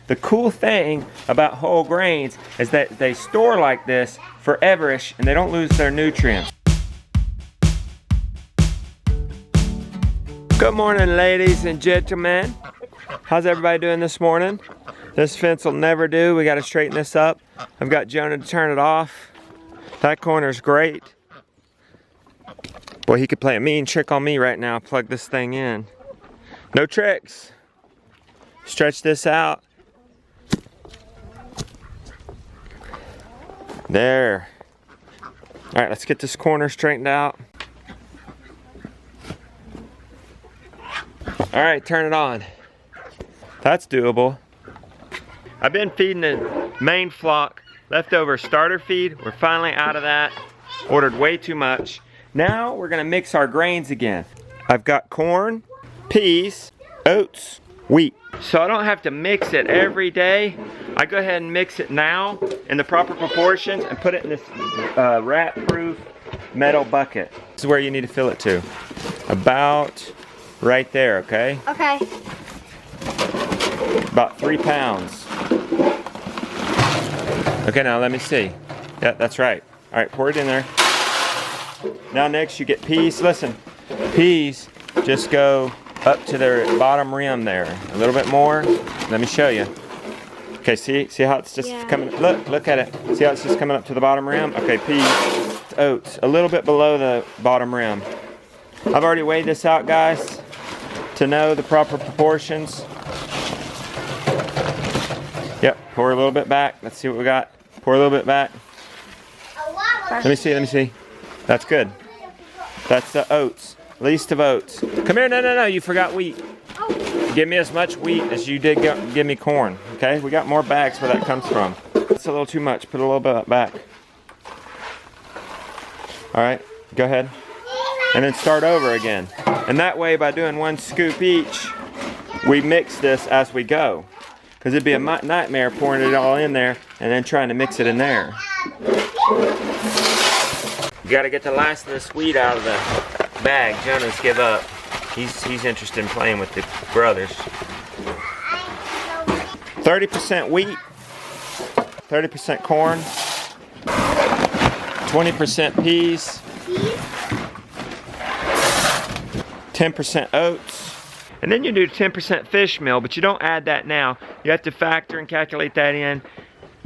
The cool thing about whole grains is that they store like this foreverish and they don't lose their nutrients. Good morning, ladies and gentlemen. How's everybody doing this morning? This fence will never do. We got to straighten this up. I've got Jonah to turn it off. That corner's great. Boy, he could play a mean trick on me right now. Plug this thing in. No tricks. Stretch this out. There. All right, let's get this corner straightened out. All right, turn it on. That's doable. I've been feeding the main flock leftover starter feed. We're finally out of that. Ordered way too much. Now we're gonna mix our grains again. I've got corn, peas, oats, wheat. So I don't have to mix it every day. I go ahead and mix it now in the proper proportions and put it in this rat-proof metal bucket. This is where you need to fill it to. About right there, okay? Okay. About 3 pounds. Okay, now let me see. Yeah, that's right. All right, pour it in there. Now next you get peas. Listen, peas just go up to their bottom rim there. A little bit more. Let me show you. Okay, see how it's just coming? Look at it. See how it's just coming up to the bottom rim? Okay, peas, oats, a little bit below the bottom rim. I've already weighed this out, guys, to know the proper proportions. Yep, pour a little bit back. Let's see what we got. Pour a little bit back. Let me see. That's good. That's the oats. Least of oats. Come here, no, you forgot wheat. Give me as much wheat as you did give me corn, okay? We got more bags where that comes from. It's a little too much, put a little bit back. All right, go ahead. And then start over again. And that way, by doing 1 scoop each, we mix this as we go. Because it'd be a nightmare pouring it all in there and then trying to mix it in there. You gotta get the last of this wheat out of the bag. Jonah's give up. He's interested in playing with the brothers. 30% wheat, 30% corn, 20% peas, 10% oats, and then you do 10% fish meal, but you don't add that now. You have to factor and calculate that in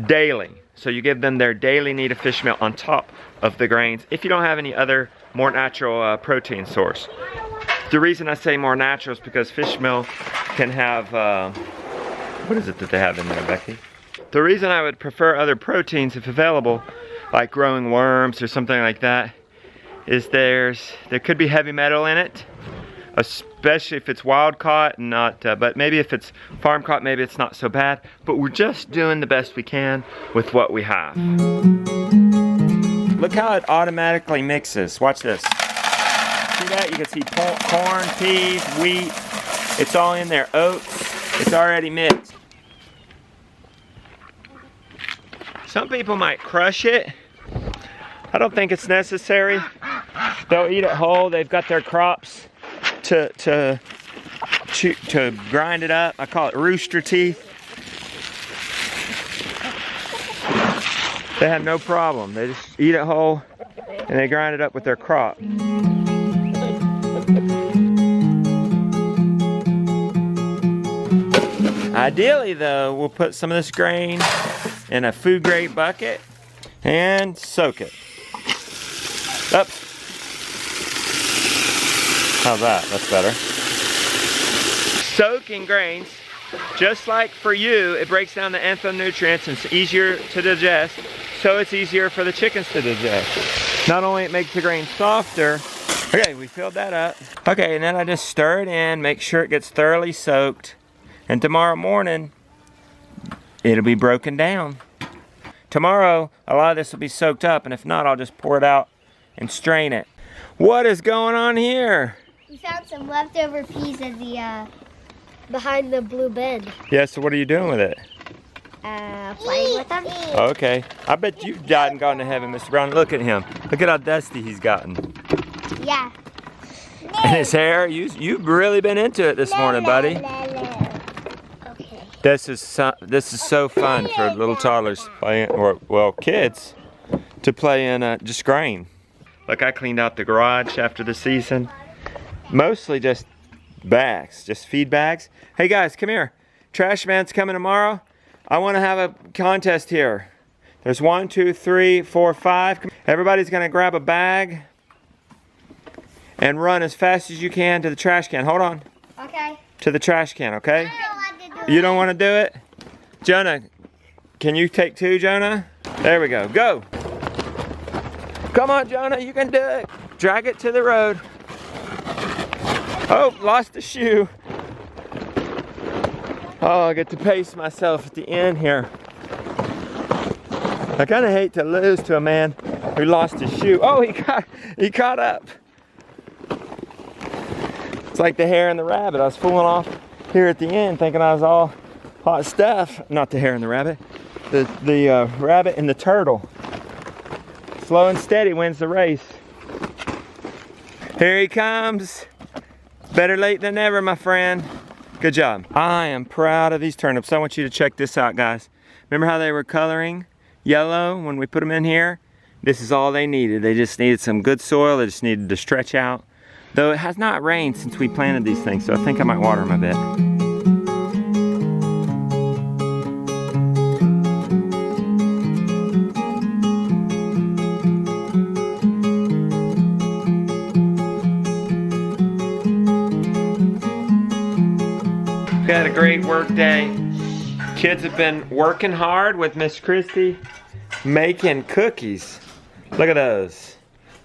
daily. So you give them their daily need of fish meal on top of the grains if you don't have any other more natural protein source. The reason I say more natural is because fish meal can have, what is it that they have in there, Becky? The reason I would prefer other proteins if available, like growing worms or something like that, is there could be heavy metal in it, especially if it's wild caught and not, but maybe if it's farm caught, maybe it's not so bad. But we're just doing the best we can with what we have. Look how it automatically mixes. Watch this. See that? You can see corn, peas, wheat. It's all in there. Oats. It's already mixed. Some people might crush it. I don't think it's necessary. They'll eat it whole. They've got their crops to grind it up. I call it rooster teeth. They have no problem. They just eat it whole and they grind it up with their crop. Ideally though, we'll put some of this grain in a food grade bucket and soak it. Oops. How's that? That's better. Soaking grains, just like for you, it breaks down the nutrients and it's easier to digest, so it's easier for the chickens to digest. Not only it makes the grain softer, okay, we filled that up. Okay, and then I just stir it in, make sure it gets thoroughly soaked, and tomorrow morning, it'll be broken down. Tomorrow, a lot of this will be soaked up, and if not, I'll just pour it out and strain it. What is going on here? We found some leftover peas in the behind the blue bin. Yeah, so what are you doing with it? Playing with them. Okay. I bet you've died and gone to heaven, Mr. Brown. Look at him. Look at how dusty he's gotten. Yeah. And his hair, you've really been into it this morning, buddy. Okay. This is so fun for little toddlers playing, or well, kids to play in just grain. Look, I cleaned out the garage after the season. Mostly just bags, just feed bags. Hey guys, come here. Trash man's coming tomorrow. I want to have a contest here. There's 1, 2, 3, 4, 5. Everybody's gonna grab a bag and run as fast as you can to the trash can. Hold on. Okay. To the trash can, okay? I don't want to do You don't want to do it? Jonah, can you take 2, Jonah? There we go. Go. Come on, Jonah, you can do it. Drag it to the road. Oh, lost the shoe. Oh, I get to pace myself at the end here. I kind of hate to lose to a man who lost his shoe. Oh, he caught up. It's like the hare and the rabbit. I was fooling off here at the end thinking I was all hot stuff. Not the hare and the rabbit. The rabbit and the turtle. Slow and steady wins the race. Here he comes. Better late than never, my friend. Good job. I am proud of these turnips. I want you to check this out, guys. Remember how they were coloring yellow when we put them in here? This is all they needed. They just needed some good soil. They just needed to stretch out. Though it has not rained since we planted these things, so I think I might water them a bit. We had a great work day. Kids have been working hard with Miss Christy, making cookies. Look at those.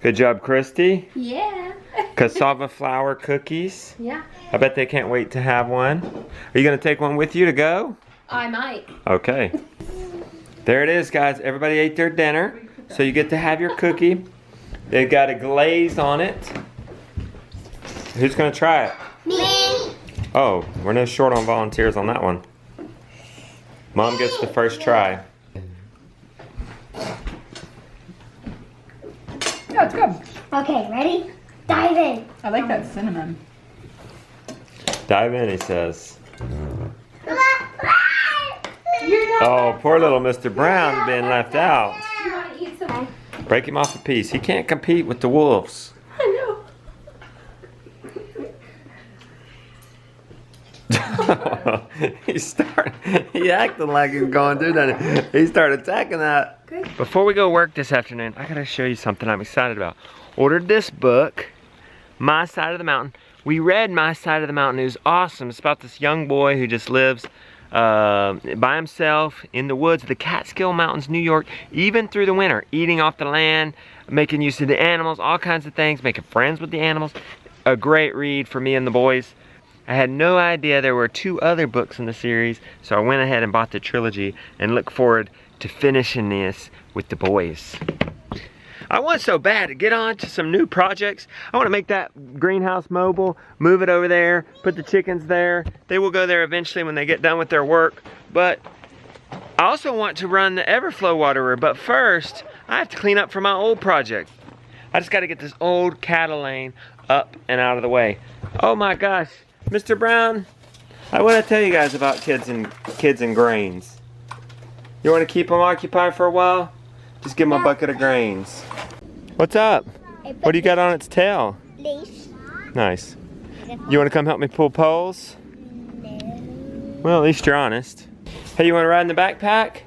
Good job, Christy. Yeah. Cassava flour cookies. Yeah. I bet they can't wait to have one. Are you gonna take one with you to go? I might. Okay. There it is, guys. Everybody ate their dinner. So you get to have your cookie. They've got a glaze on it. Who's gonna try it? Me. Oh, we're no short on volunteers on that one. Mom gets the first try. Yeah, it's good. Okay, ready? Dive in. I like that cinnamon. Dive in, he says. You're not Oh, poor little Mr. Brown being left out. You want to eat some? Break him off a piece. He can't compete with the wolves. I know. He acted like he was going through that. He started attacking that. Good. Before we go work this afternoon, I gotta show you something I'm excited about. Ordered this book, My Side of the Mountain. We read My Side of the Mountain. It was awesome. It's about this young boy who just lives by himself in the woods of the Catskill Mountains, New York, even through the winter, eating off the land, making use of the animals, all kinds of things, making friends with the animals. A great read for me and the boys. I had no idea there were 2 other books in the series, so I went ahead and bought the trilogy and look forward to finishing this with the boys. I want so bad to get on to some new projects. I want to make that greenhouse mobile, move it over there, put the chickens there. They will go there eventually when they get done with their work. But I also want to run the Everflow waterer, but first I have to clean up for my old project. I just got to get this old cattle lane up and out of the way. Oh my gosh. Mr. Brown, I want to tell you guys about kids and grains. You want to keep them occupied for a while? Just give them a bucket of grains. What's up? What do you got on its tail? Leash. Nice. You want to come help me pull poles? No. Well, at least you're honest. Hey, you want to ride in the backpack?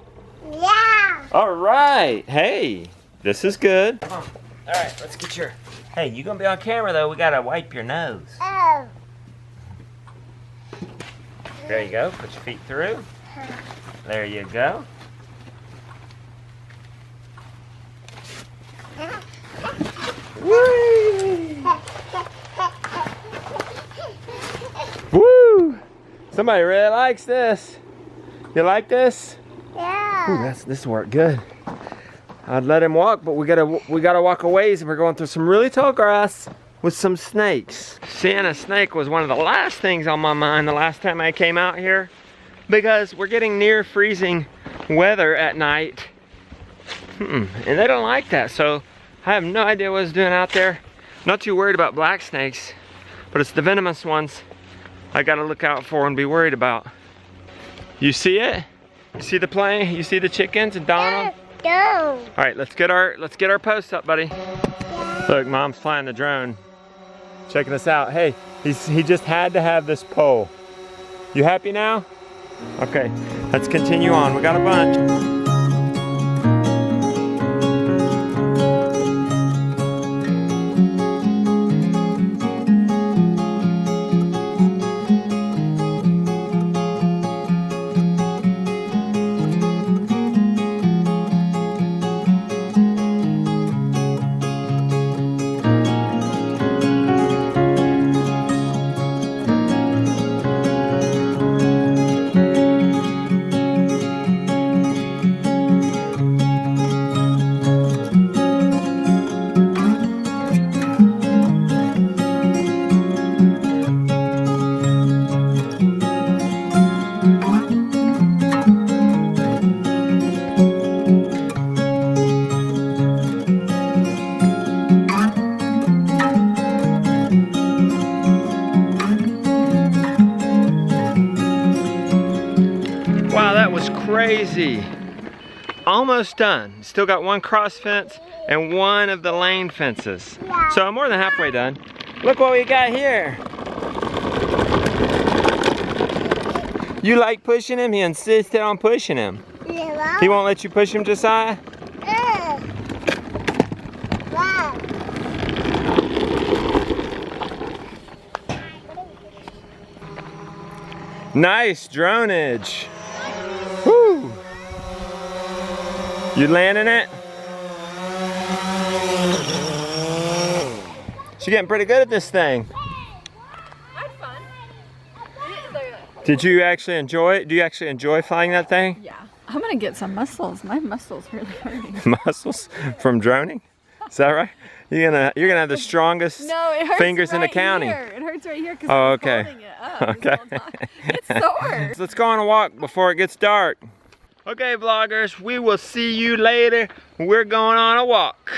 Yeah. All right. Hey, this is good. All right, let's get your... Hey, you going to be on camera, though. We got to wipe your nose. Oh. There you go. Put your feet through. There you go. Whee! Woo! Somebody really likes this. You like this? Yeah. Ooh, this worked good. I'd let him walk, but we gotta walk a ways, and we're going through some really tall grass with some snakes. Seeing a snake was one of the last things on my mind the last time I came out here, because we're getting near freezing weather at night, and they don't like that. So I have no idea what it's doing out there. Not too worried about black snakes, but it's the venomous ones I gotta look out for and be worried about. You see it? You see the plane? You see the chickens and Donald? No. All right, let's get our post up, buddy. Look, Mom's flying the drone, checking us out. Hey, he just had to have this pole. You happy now? Okay, let's continue on. We got a bunch. Wow, that was crazy. Almost done. Still got one cross fence and one of the lane fences. Yeah. So I'm more than halfway done. Look what we got here. You like pushing him? He insisted on pushing him. Yeah. He won't let you push him, Josiah? Wow. Nice dronage. Woo! You landing it? She's getting pretty good at this thing. I had fun. Did you actually enjoy it? Do you actually enjoy flying that thing? Yeah. I'm gonna get some muscles. My muscles really hurting. Muscles from droning? Is that right? You're gonna have the strongest No, it hurts fingers in the right county. Here. It hurts right here because Oh, I'm okay. holding it up this Okay. whole time. It's sore. Let's go on a walk before it gets dark. Okay, vloggers, we will see you later. We're going on a walk.